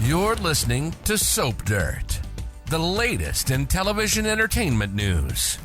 You're listening to Soap Dirt, the latest in television entertainment news.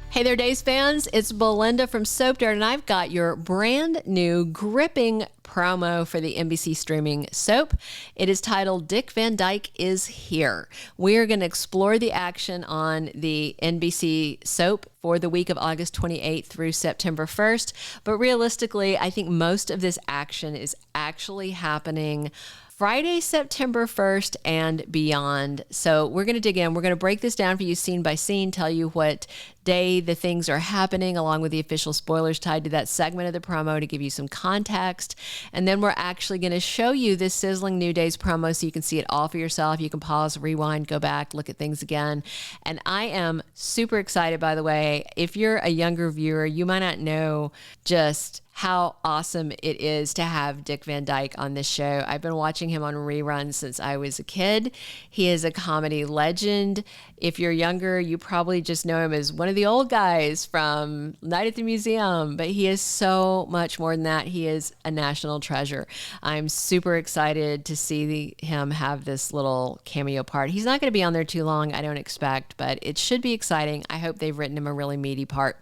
Hey there, Days fans. It's Belinda from Soap Dirt, and I've got your brand new gripping promo for the NBC streaming soap. It is titled Dick Van Dyke is Here. We are going to explore the action on the NBC soap for the week of August 28th through September 1st. But realistically, I think most of this action is actually happening Friday, September 1st and beyond. So we're going to dig in. We're going to break this down for you scene by scene, tell you what day the things are happening, along with the official spoilers tied to that segment of the promo to give you some context. And then we're actually going to show you this sizzling new day's promo so you can see it all for yourself. You can pause, rewind, go back, look at things again. And I am super excited, by the way. If you're a younger viewer, you might not know just how awesome it is to have Dick Van Dyke on this show. I've been watching him on reruns since I was a kid. He is a comedy legend. If you're younger, you probably just know him as one of the old guys from Night at the Museum, but he is so much more than that. He is a national treasure. I'm super excited to see him have this little cameo part. He's not going to be on there too long, I don't expect, but it should be exciting. I hope they've written him a really meaty part.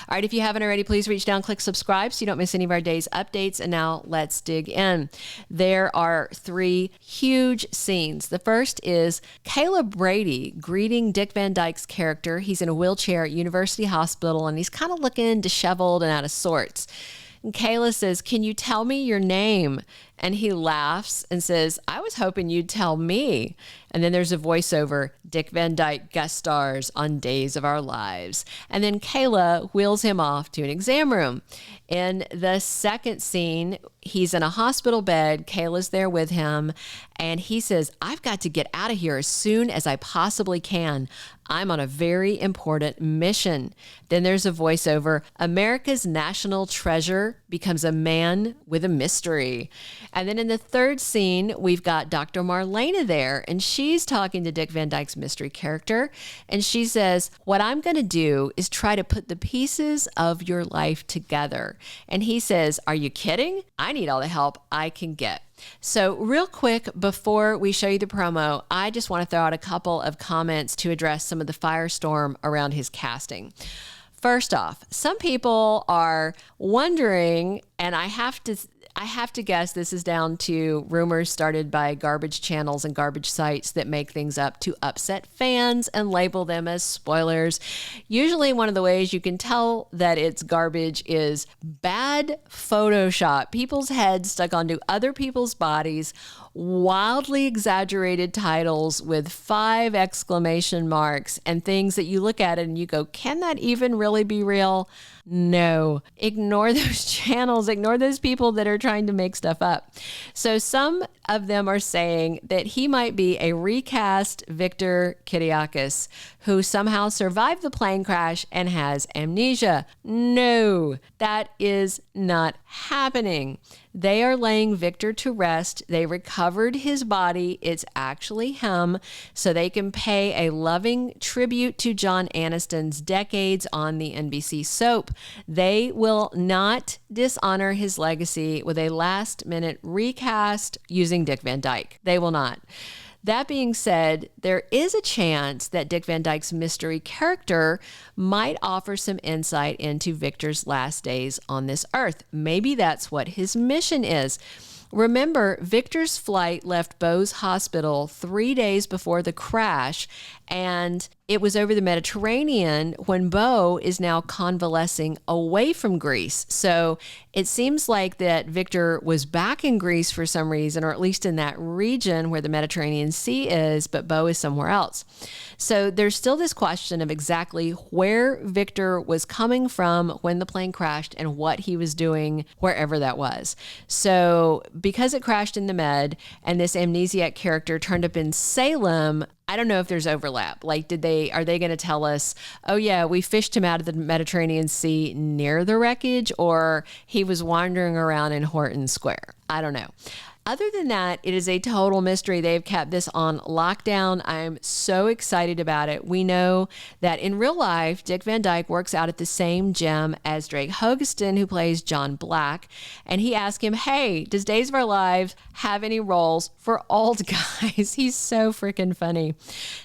All right, if you haven't already, please reach down, click subscribe so you don't miss any of our day's updates. And now let's dig in. There are three huge scenes. The first is Kayla Brady greeting Dick Van Dyke's character. He's in a wheelchair at University Hospital and he's kind of looking disheveled and out of sorts. And Kayla says, "Can you tell me your name?" And he laughs and says, "I was hoping you'd tell me." And then there's a voiceover, Dick Van Dyke guest stars on Days of Our Lives. And then Kayla wheels him off to an exam room. In the second scene, he's in a hospital bed. Kayla's there with him. And he says, "I've got to get out of here as soon as I possibly can. I'm on a very important mission." Then there's a voiceover, America's national treasure becomes a man with a mystery. And then in the third scene, we've got Dr. Marlena there, and she's talking to Dick Van Dyke's mystery character. And she says, "What I'm going to do is try to put the pieces of your life together." And he says, "Are you kidding? I need all the help I can get." So real quick, before we show you the promo, I just want to throw out a couple of comments to address some of the firestorm around his casting. First off, some people are wondering, and I have to guess this is down to rumors started by garbage channels and garbage sites that make things up to upset fans and label them as spoilers. Usually one of the ways you can tell that it's garbage is bad Photoshop. People's heads stuck onto other people's bodies, wildly exaggerated titles with 5 exclamation marks and things that you look at it and you go, can that even really be real? No. Ignore those channels. Ignore those people that are trying to make stuff up. So some of them are saying that he might be a recast Victor Kiriakis who somehow survived the plane crash and has amnesia. No, that is not happening. They are laying Victor to rest. They recovered his body. It's actually him, so they can pay a loving tribute to John Aniston's decades on the NBC soap. They will not dishonor his legacy with a last-minute recast using Dick Van Dyke. They will not. That being said, there is a chance that Dick Van Dyke's mystery character might offer some insight into Victor's last days on this earth. Maybe that's what his mission is. Remember, Victor's flight left Beau's hospital 3 days before the crash, and it was over the Mediterranean when Beau is now convalescing away from Greece. So it seems like that Victor was back in Greece for some reason, or at least in that region where the Mediterranean Sea is, but Beau is somewhere else. So there's still this question of exactly where Victor was coming from when the plane crashed and what he was doing wherever that was. So because it crashed in the Med and this amnesiac character turned up in Salem, I don't know if there's overlap. Like, are they going to tell us, oh yeah, we fished him out of the Mediterranean Sea near the wreckage, or he was wandering around in Horton Square? I don't know. Other than that, it is a total mystery. They've kept this on lockdown. I'm so excited about it. We know that in real life, Dick Van Dyke works out at the same gym as Drake Hogestyn, who plays John Black. And he asked him, hey, does Days of Our Lives have any roles for old guys? He's so freaking funny.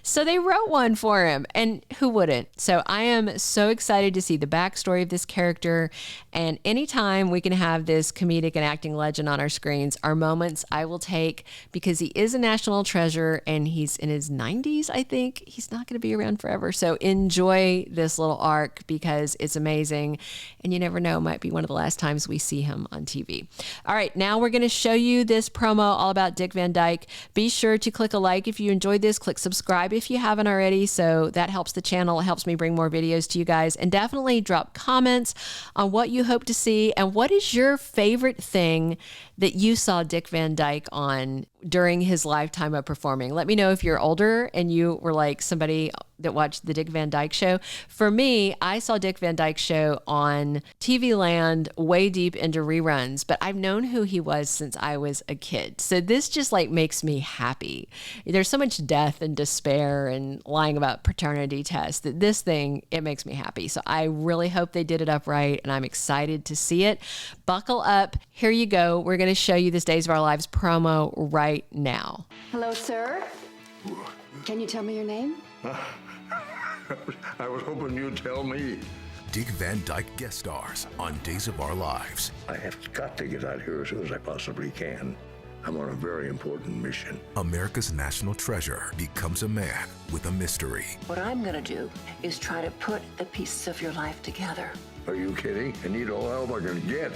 So they wrote one for him, and who wouldn't? So I am so excited to see the backstory of this character. And anytime we can have this comedic and acting legend on our screens, our moments I will take, because he is a national treasure and he's in his 90s, I think. He's not going to be around forever. So enjoy this little arc because it's amazing. And you never know, might be one of the last times we see him on TV. All right, now we're going to show you this promo all about Dick Van Dyke. Be sure to click a like if you enjoyed this. Click subscribe if you haven't already. So that helps the channel. It helps me bring more videos to you guys. And definitely drop comments on what you hope to see and what is your favorite thing that you saw Dick Van Dyke on during his lifetime of performing. Let me know if you're older and you were like somebody that watched the Dick Van Dyke Show. For me, I saw Dick Van Dyke Show on TV Land way deep into reruns, but I've known who he was since I was a kid. So this just like makes me happy. There's so much death and despair and lying about paternity tests that this thing, it makes me happy. So I really hope they did it up right, and I'm excited to see it. Buckle up. Here you go. We're going to show you this Days of Our Lives promo right now. Hello, sir. Can you tell me your name? I was hoping you'd tell me. Dick Van Dyke guest stars on Days of Our Lives. I have got to get out here as soon as I possibly can. I'm on a very important mission. America's national treasure becomes a man with a mystery. What I'm gonna do is try to put the pieces of your life together. Are you kidding? I need all help I can get.